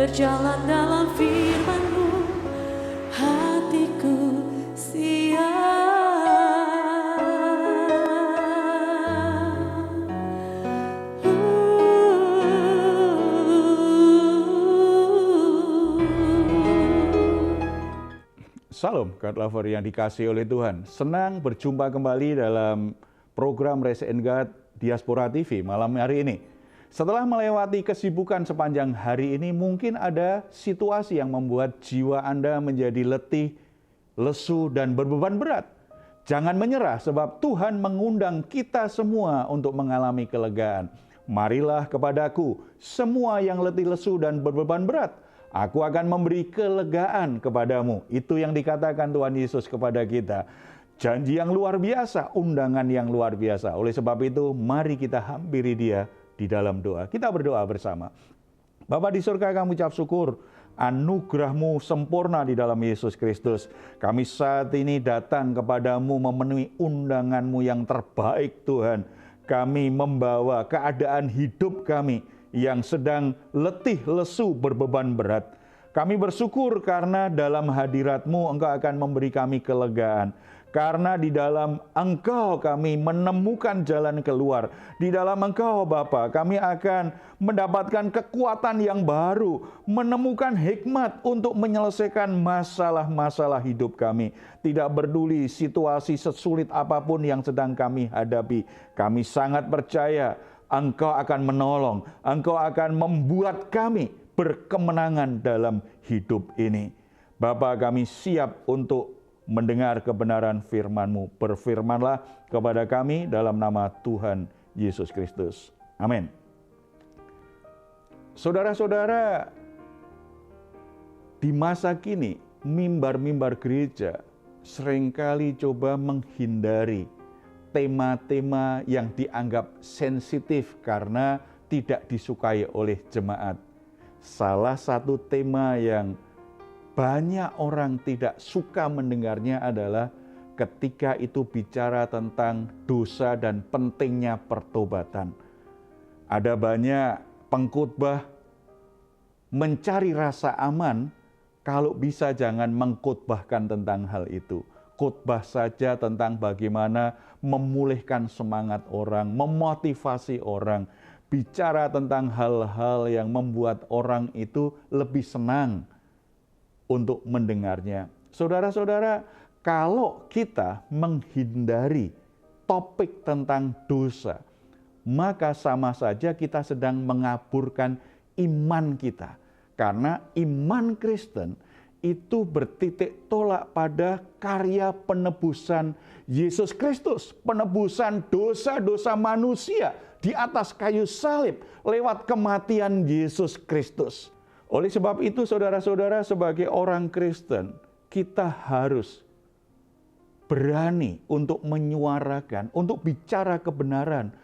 berjalan dalam firman-Mu, hatiku siap. Salam, God Lover yang dikasihi oleh Tuhan. Senang berjumpa kembali dalam program Raise and God Diaspora TV malam hari ini. Setelah melewati kesibukan sepanjang hari ini, mungkin ada situasi yang membuat jiwa Anda menjadi letih, lesu, dan berbeban berat. Jangan menyerah sebab Tuhan mengundang kita semua untuk mengalami kelegaan. Marilah kepadaku semua yang letih, lesu, dan berbeban berat. Aku akan memberi kelegaan kepadamu. Itu yang dikatakan Tuhan Yesus kepada kita. Janji yang luar biasa, undangan yang luar biasa. Oleh sebab itu, mari kita hampiri Dia di dalam doa. Kita berdoa bersama. Bapa di surga, kami ucap syukur. Anugerah-Mu sempurna di dalam Yesus Kristus. Kami saat ini datang kepadamu memenuhi undangan-Mu yang terbaik, Tuhan. Kami membawa keadaan hidup kami yang sedang letih, lesu, berbeban berat. Kami bersyukur karena dalam hadirat-Mu Engkau akan memberi kami kelegaan. Karena di dalam Engkau kami menemukan jalan keluar. Di dalam Engkau Bapa kami akan mendapatkan kekuatan yang baru. Menemukan hikmat untuk menyelesaikan masalah-masalah hidup kami. Tidak peduli situasi sesulit apapun yang sedang kami hadapi. Kami sangat percaya Engkau akan menolong, Engkau akan membuat kami berkemenangan dalam hidup ini. Bapa, kami siap untuk mendengar kebenaran firman-Mu. Berfirmanlah kepada kami dalam nama Tuhan Yesus Kristus. Amin. Saudara-saudara, di masa kini, mimbar-mimbar gereja seringkali coba menghindari tema-tema yang dianggap sensitif karena tidak disukai oleh jemaat. Salah satu tema yang banyak orang tidak suka mendengarnya adalah ketika itu bicara tentang dosa dan pentingnya pertobatan. Ada banyak pengkhotbah mencari rasa aman, kalau bisa jangan mengkhotbahkan tentang hal itu. Khotbah saja tentang bagaimana memulihkan semangat orang, memotivasi orang, bicara tentang hal-hal yang membuat orang itu lebih senang untuk mendengarnya. Saudara-saudara, kalau kita menghindari topik tentang dosa, maka sama saja kita sedang mengaburkan iman kita. Karena iman Kristen itu bertitik tolak pada karya penebusan Yesus Kristus. Penebusan dosa-dosa manusia di atas kayu salib lewat kematian Yesus Kristus. Oleh sebab itu saudara-saudara, sebagai orang Kristen, kita harus berani untuk menyuarakan, untuk bicara kebenaran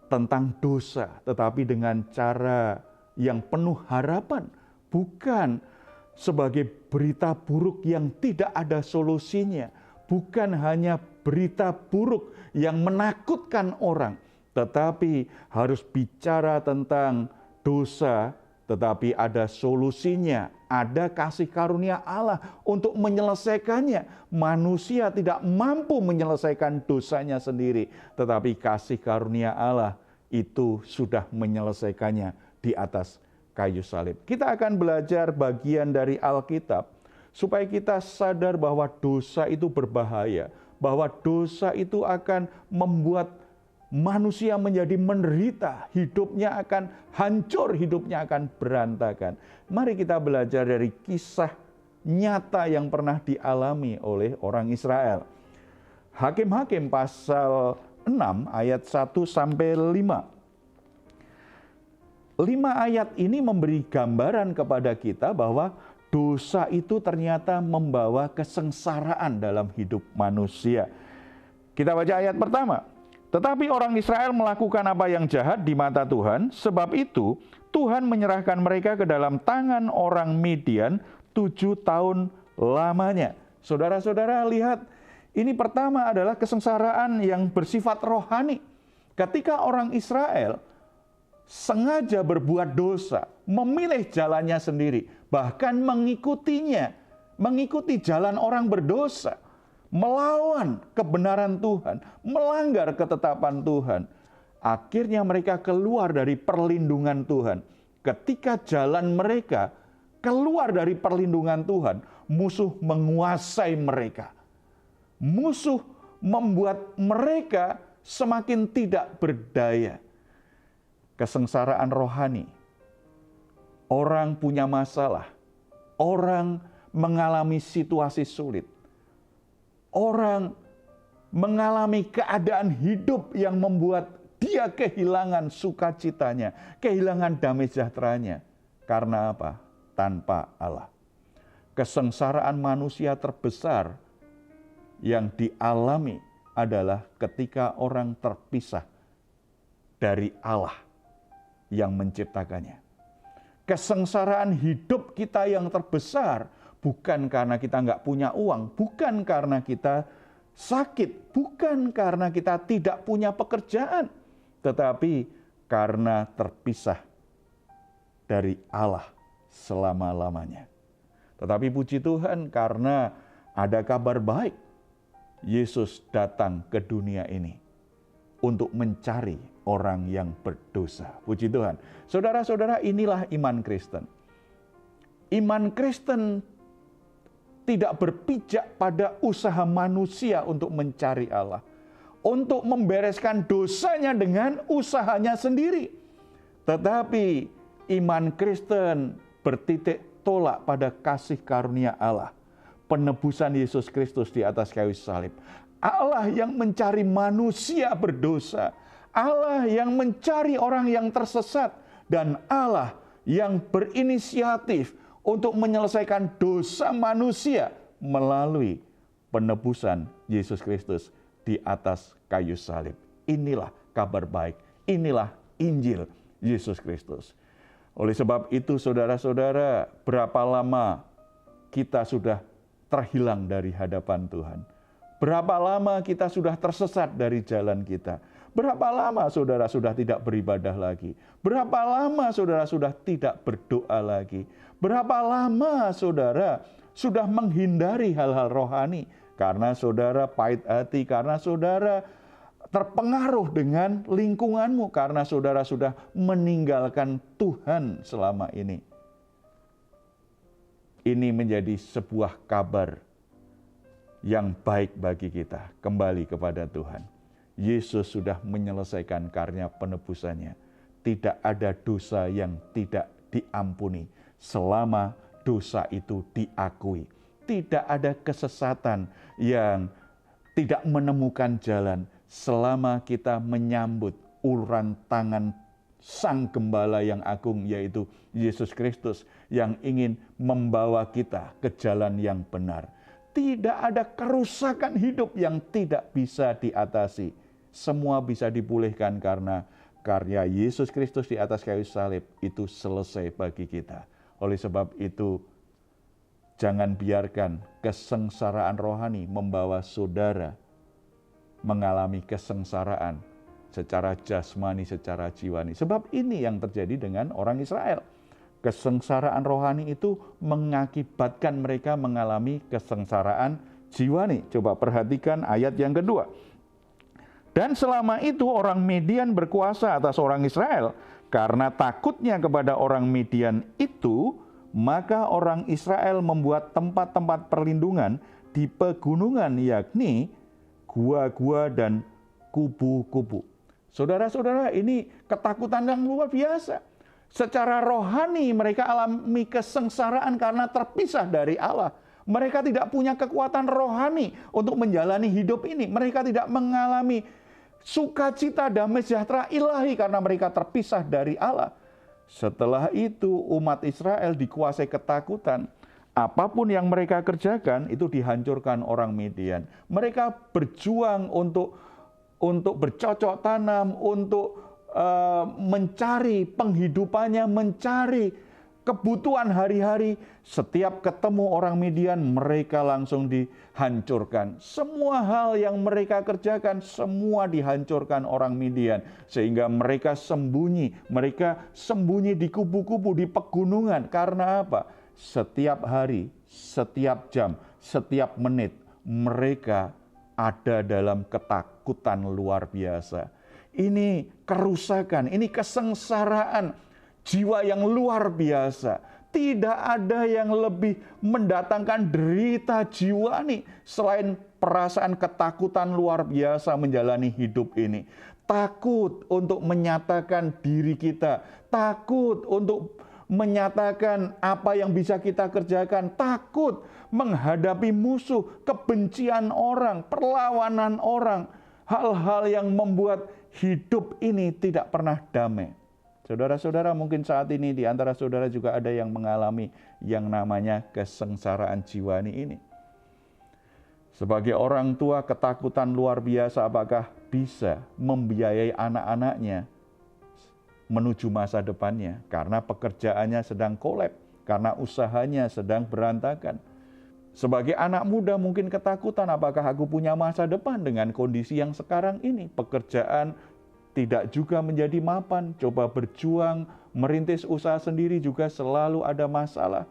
tentang dosa. Tetapi dengan cara yang penuh harapan, bukan sebagai berita buruk yang tidak ada solusinya, bukan hanya berita buruk yang menakutkan orang, tetapi harus bicara tentang dosa, tetapi ada solusinya, ada kasih karunia Allah untuk menyelesaikannya. Manusia tidak mampu menyelesaikan dosanya sendiri, tetapi kasih karunia Allah itu sudah menyelesaikannya di atas kayu salib. Kita akan belajar bagian dari Alkitab supaya kita sadar bahwa dosa itu berbahaya, bahwa dosa itu akan membuat manusia menjadi menderita, hidupnya akan hancur, hidupnya akan berantakan. Mari kita belajar dari kisah nyata yang pernah dialami oleh orang Israel. Hakim-Hakim pasal 6 ayat 1 sampai 5. 5 ayat ini memberi gambaran kepada kita bahwa dosa itu ternyata membawa kesengsaraan dalam hidup manusia. Kita baca ayat pertama. Tetapi orang Israel melakukan apa yang jahat di mata Tuhan, sebab itu Tuhan menyerahkan mereka ke dalam tangan orang Midian 7 tahun lamanya. Saudara-saudara lihat, ini pertama adalah kesengsaraan yang bersifat rohani. Ketika orang Israel sengaja berbuat dosa, memilih jalannya sendiri, bahkan mengikuti jalan orang berdosa, melawan kebenaran Tuhan, melanggar ketetapan Tuhan. Akhirnya mereka keluar dari perlindungan Tuhan. Ketika jalan mereka keluar dari perlindungan Tuhan, musuh menguasai mereka. Musuh membuat mereka semakin tidak berdaya. Kesengsaraan rohani. Orang punya masalah. Orang mengalami situasi sulit. Orang mengalami keadaan hidup yang membuat dia kehilangan sukacitanya, kehilangan damai sejahteranya. Karena apa? Tanpa Allah. Kesengsaraan manusia terbesar yang dialami adalah ketika orang terpisah dari Allah yang menciptakannya. Kesengsaraan hidup kita yang terbesar bukan karena kita nggak punya uang, bukan karena kita sakit, bukan karena kita tidak punya pekerjaan, tetapi karena terpisah dari Allah selama-lamanya. Tetapi puji Tuhan, karena ada kabar baik, Yesus datang ke dunia ini untuk mencari orang yang berdosa. Puji Tuhan. Saudara-saudara, inilah iman Kristen. Iman Kristen tidak berpijak pada usaha manusia untuk mencari Allah, untuk membereskan dosanya dengan usahanya sendiri. Tetapi iman Kristen bertitik tolak pada kasih karunia Allah, penebusan Yesus Kristus di atas kayu salib. Allah yang mencari manusia berdosa, Allah yang mencari orang yang tersesat, dan Allah yang berinisiatif untuk menyelesaikan dosa manusia melalui penebusan Yesus Kristus di atas kayu salib. Inilah kabar baik, inilah Injil Yesus Kristus. Oleh sebab itu, saudara-saudara, berapa lama kita sudah terhilang dari hadapan Tuhan? Berapa lama kita sudah tersesat dari jalan kita? Berapa lama saudara sudah tidak beribadah lagi? Berapa lama saudara sudah tidak berdoa lagi? Berapa lama saudara sudah menghindari hal-hal rohani? Karena saudara pahit hati, karena saudara terpengaruh dengan lingkunganmu, karena saudara sudah meninggalkan Tuhan selama ini. Ini menjadi sebuah kabar yang baik bagi kita, kembali kepada Tuhan. Yesus sudah menyelesaikan karya penebusannya. Tidak ada dosa yang tidak diampuni selama dosa itu diakui. Tidak ada kesesatan yang tidak menemukan jalan selama kita menyambut uluran tangan Sang Gembala yang agung, yaitu Yesus Kristus, yang ingin membawa kita ke jalan yang benar. Tidak ada kerusakan hidup yang tidak bisa diatasi. Semua bisa dipulihkan karena karya Yesus Kristus di atas kayu salib itu selesai bagi kita. Oleh sebab itu, jangan biarkan kesengsaraan rohani membawa saudara mengalami kesengsaraan secara jasmani, secara jiwani. Sebab ini yang terjadi dengan orang Israel. Kesengsaraan rohani itu mengakibatkan mereka mengalami kesengsaraan jiwani. Coba perhatikan ayat yang kedua. Dan selama itu orang Midian berkuasa atas orang Israel. Karena takutnya kepada orang Midian itu, maka orang Israel membuat tempat-tempat perlindungan di pegunungan, yakni gua-gua dan kubu-kubu. Saudara-saudara, ini ketakutan yang luar biasa. Secara rohani mereka alami kesengsaraan karena terpisah dari Allah. Mereka tidak punya kekuatan rohani untuk menjalani hidup ini. Mereka tidak mengalami sukacita, damai sejahtera ilahi karena mereka terpisah dari Allah. Setelah itu umat Israel dikuasai ketakutan. Apapun yang mereka kerjakan itu dihancurkan orang Midian. Mereka berjuang untuk bercocok tanam, untuk mencari penghidupannya, mencari kebutuhan hari-hari, setiap ketemu orang Midian, mereka langsung dihancurkan. Semua hal yang mereka kerjakan, semua dihancurkan orang Midian. Sehingga mereka sembunyi di kubu-kubu, di pegunungan. Karena apa? Setiap hari, setiap jam, setiap menit, mereka ada dalam ketakutan luar biasa. Ini kerusakan, ini kesengsaraan, jiwa yang luar biasa. Tidak ada yang lebih mendatangkan derita jiwa nih selain perasaan ketakutan luar biasa menjalani hidup ini. Takut untuk menyatakan diri kita, takut untuk menyatakan apa yang bisa kita kerjakan, takut menghadapi musuh, kebencian orang, perlawanan orang, hal-hal yang membuat hidup ini tidak pernah damai. Saudara-saudara, mungkin saat ini di antara saudara juga ada yang mengalami yang namanya kesengsaraan jiwa ini. Sebagai orang tua, ketakutan luar biasa apakah bisa membiayai anak-anaknya menuju masa depannya karena pekerjaannya sedang kolab, karena usahanya sedang berantakan. Sebagai anak muda mungkin ketakutan, apakah aku punya masa depan dengan kondisi yang sekarang ini? Pekerjaan tidak juga menjadi mapan, coba berjuang, merintis usaha sendiri juga selalu ada masalah.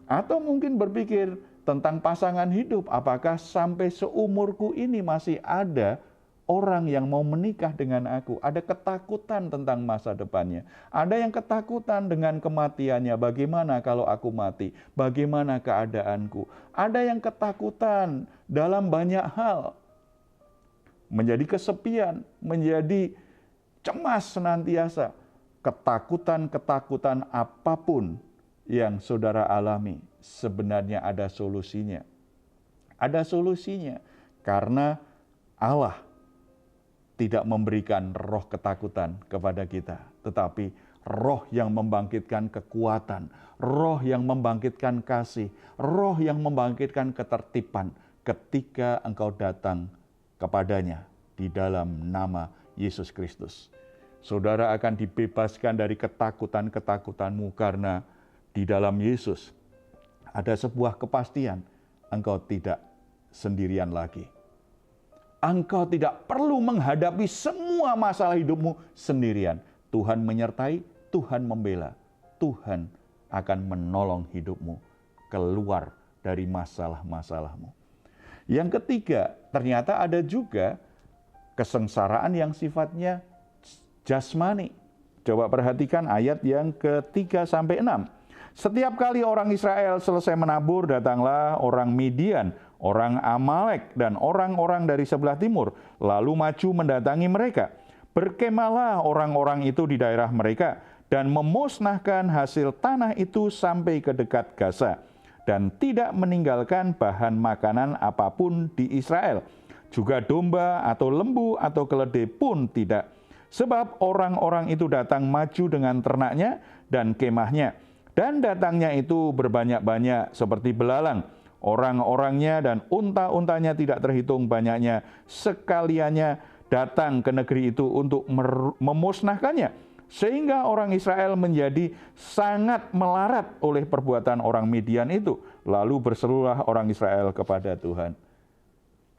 Atau mungkin berpikir tentang pasangan hidup, apakah sampai seumurku ini masih ada orang yang mau menikah dengan aku? Ada ketakutan tentang masa depannya. Ada yang ketakutan dengan kematiannya, bagaimana kalau aku mati? Bagaimana keadaanku? Ada yang ketakutan dalam banyak hal. Menjadi kesepian, menjadi cemas senantiasa, ketakutan-ketakutan apapun yang saudara alami, sebenarnya ada solusinya. Ada solusinya, karena Allah tidak memberikan roh ketakutan kepada kita, tetapi roh yang membangkitkan kekuatan, roh yang membangkitkan kasih, roh yang membangkitkan ketertiban ketika engkau datang kepadanya di dalam nama Yesus Kristus. Saudara akan dibebaskan dari ketakutan-ketakutanmu karena di dalam Yesus ada sebuah kepastian, engkau tidak sendirian lagi. Engkau tidak perlu menghadapi semua masalah hidupmu sendirian. Tuhan menyertai, Tuhan membela, Tuhan akan menolong hidupmu keluar dari masalah-masalahmu. Yang ketiga, ternyata ada juga kesengsaraan yang sifatnya jasmani. Coba perhatikan ayat yang ke-3-6. Setiap kali orang Israel selesai menabur, datanglah orang Midian, orang Amalek, dan orang-orang dari sebelah timur, lalu maju mendatangi mereka. Berkemahlah orang-orang itu di daerah mereka, dan memusnahkan hasil tanah itu sampai ke dekat Gaza, dan tidak meninggalkan bahan makanan apapun di Israel. Juga domba atau lembu atau keledai pun tidak. Sebab orang-orang itu datang maju dengan ternaknya dan kemahnya. Dan datangnya itu berbanyak-banyak seperti belalang. Orang-orangnya dan unta-untanya tidak terhitung banyaknya. Sekaliannya datang ke negeri itu untuk memusnahkannya. Sehingga orang Israel menjadi sangat melarat oleh perbuatan orang Midian itu. Lalu berserulah orang Israel kepada Tuhan.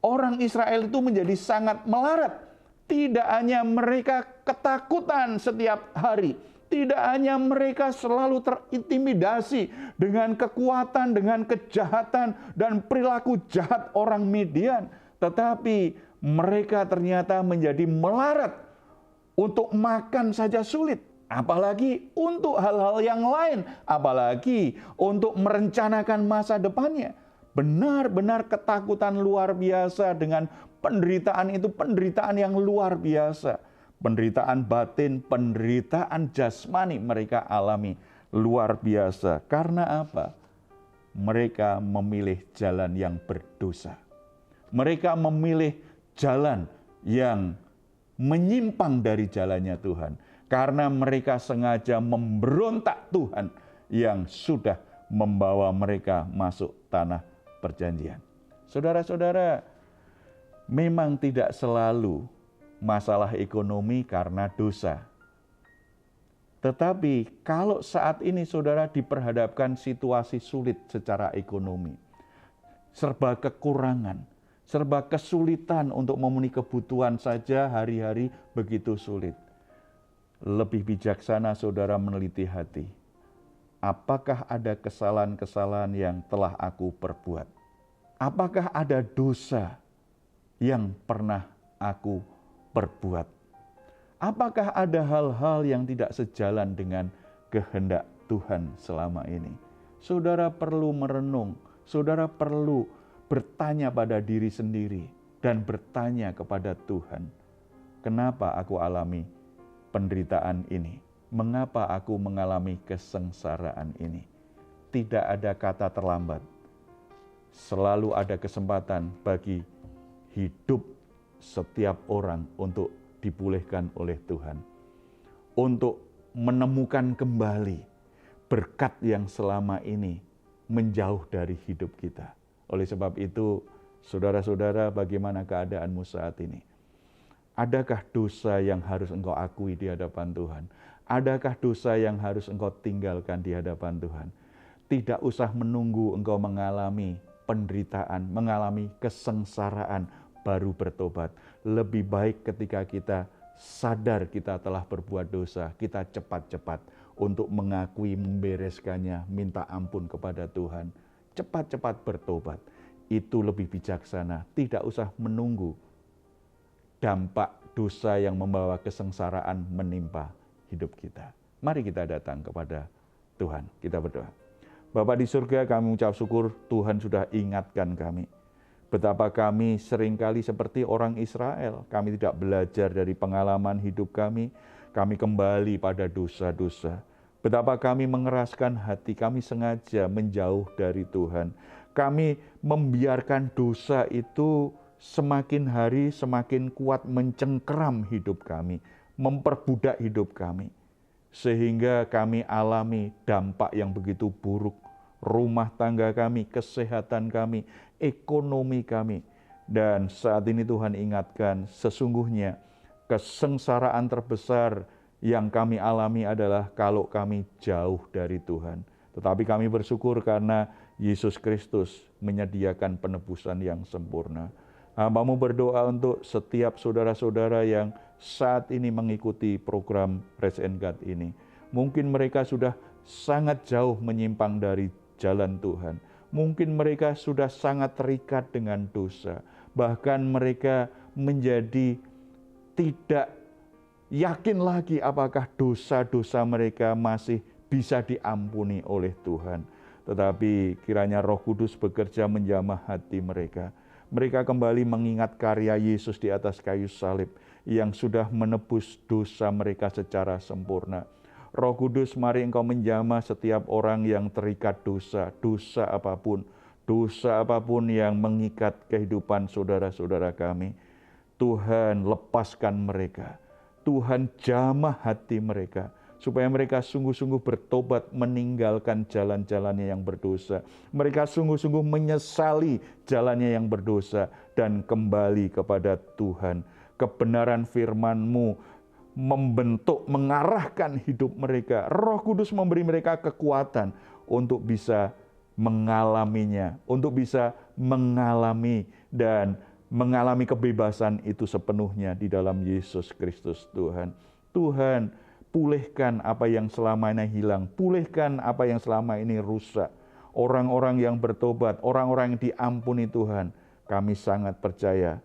Orang Israel itu menjadi sangat melarat. Tidak hanya mereka ketakutan setiap hari. Tidak hanya mereka selalu terintimidasi dengan kekuatan, dengan kejahatan, dan perilaku jahat orang Midian. Tetapi mereka ternyata menjadi melarat. Untuk makan saja sulit. Apalagi untuk hal-hal yang lain. Apalagi untuk merencanakan masa depannya. Benar-benar ketakutan luar biasa dengan penderitaan itu, penderitaan yang luar biasa. Penderitaan batin, penderitaan jasmani mereka alami luar biasa. Karena apa? Mereka memilih jalan yang berdosa. Mereka memilih jalan yang menyimpang dari jalannya Tuhan. Karena mereka sengaja memberontak Tuhan yang sudah membawa mereka masuk tanah perjanjian. Saudara-saudara, memang tidak selalu masalah ekonomi karena dosa. Tetapi kalau saat ini saudara diperhadapkan situasi sulit secara ekonomi, serba kekurangan, serba kesulitan untuk memenuhi kebutuhan saja hari-hari begitu sulit. Lebih bijaksana saudara meneliti hati. Apakah ada kesalahan-kesalahan yang telah aku perbuat? Apakah ada dosa yang pernah aku perbuat? Apakah ada hal-hal yang tidak sejalan dengan kehendak Tuhan selama ini? Saudara perlu merenung, saudara perlu bertanya pada diri sendiri dan bertanya kepada Tuhan, kenapa aku alami penderitaan ini? Mengapa aku mengalami kesengsaraan ini? Tidak ada kata terlambat. Selalu ada kesempatan bagi hidup setiap orang untuk dipulihkan oleh Tuhan, untuk menemukan kembali berkat yang selama ini menjauh dari hidup kita. Oleh sebab itu, saudara-saudara, bagaimana keadaanmu saat ini? Adakah dosa yang harus engkau akui di hadapan Tuhan? Adakah dosa yang harus engkau tinggalkan di hadapan Tuhan? Tidak usah menunggu engkau mengalami penderitaan, mengalami kesengsaraan, baru bertobat. Lebih baik ketika kita sadar kita telah berbuat dosa, kita cepat-cepat untuk mengakui, membereskannya, minta ampun kepada Tuhan. Cepat-cepat bertobat. Itu lebih bijaksana. Tidak usah menunggu dampak dosa yang membawa kesengsaraan menimpa hidup kita. Mari kita datang kepada Tuhan. Kita berdoa. Bapa di surga, kami mengucap syukur Tuhan sudah ingatkan kami. Betapa kami seringkali seperti orang Israel. Kami tidak belajar dari pengalaman hidup kami. Kami kembali pada dosa-dosa. Betapa kami mengeraskan hati, kami sengaja menjauh dari Tuhan. Kami membiarkan dosa itu semakin hari semakin kuat mencengkeram hidup kami, memperbudak hidup kami. Sehingga kami alami dampak yang begitu buruk. Rumah tangga kami, kesehatan kami, ekonomi kami. Dan saat ini Tuhan ingatkan, sesungguhnya kesengsaraan terbesar yang kami alami adalah kalau kami jauh dari Tuhan. Tetapi kami bersyukur karena Yesus Kristus menyediakan penebusan yang sempurna. Hamba-Mu berdoa untuk setiap saudara-saudara yang saat ini mengikuti program Rest and God ini. Mungkin mereka sudah sangat jauh menyimpang dari jalan Tuhan. Mungkin mereka sudah sangat terikat dengan dosa. Bahkan mereka menjadi tidak yakin lagi apakah dosa-dosa mereka masih bisa diampuni oleh Tuhan. Tetapi kiranya Roh Kudus bekerja menjamah hati mereka. Mereka kembali mengingat karya Yesus di atas kayu salib yang sudah menebus dosa mereka secara sempurna. Roh Kudus, mari Engkau menjamah setiap orang yang terikat dosa, dosa apapun yang mengikat kehidupan saudara-saudara kami. Tuhan, lepaskan mereka. Tuhan, jamah hati mereka, supaya mereka sungguh-sungguh bertobat meninggalkan jalan-jalannya yang berdosa. Mereka sungguh-sungguh menyesali jalannya yang berdosa dan kembali kepada Tuhan. Kebenaran firman-Mu membentuk, mengarahkan hidup mereka. Roh Kudus memberi mereka kekuatan untuk bisa mengalaminya, untuk bisa mengalami dan mengalami kebebasan itu sepenuhnya di dalam Yesus Kristus Tuhan. Tuhan, pulihkan apa yang selama ini hilang, pulihkan apa yang selama ini rusak. Orang-orang yang bertobat, orang-orang yang diampuni Tuhan, kami sangat percaya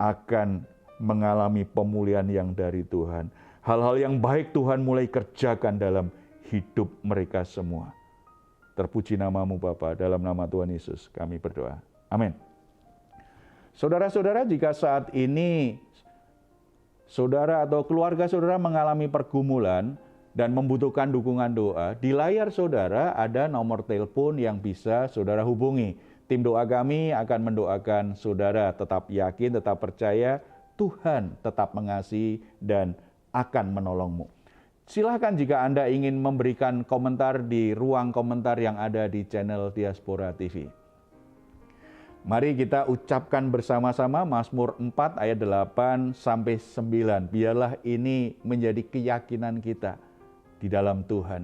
akan mengalami pemulihan yang dari Tuhan. Hal-hal yang baik Tuhan mulai kerjakan dalam hidup mereka semua. Terpuji nama-Mu Bapa, dalam nama Tuhan Yesus kami berdoa. Amin. Saudara-saudara, jika saat ini saudara atau keluarga saudara mengalami pergumulan dan membutuhkan dukungan doa, di layar saudara ada nomor telepon yang bisa saudara hubungi. Tim doa kami akan mendoakan saudara. Tetap yakin, tetap percaya, Tuhan tetap mengasihi dan akan menolongmu. Silahkan jika Anda ingin memberikan komentar di ruang komentar yang ada di channel Diaspora TV. Mari kita ucapkan bersama-sama Mazmur 4 ayat 8-9. Biarlah ini menjadi keyakinan kita. di dalam Tuhan.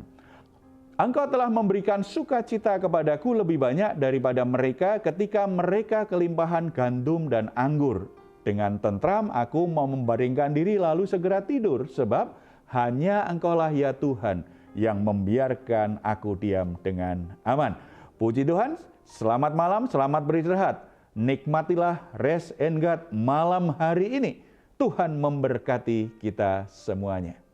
Engkau telah memberikan sukacita kepadaku lebih banyak daripada mereka ketika mereka kelimpahan gandum dan anggur. Dengan tentram aku mau membaringkan diri lalu segera tidur, sebab hanya Engkaulah ya Tuhan yang membiarkan aku diam dengan aman. Puji Tuhan, selamat malam, selamat beristirahat. Nikmatilah rest and God malam hari ini. Tuhan memberkati kita semuanya.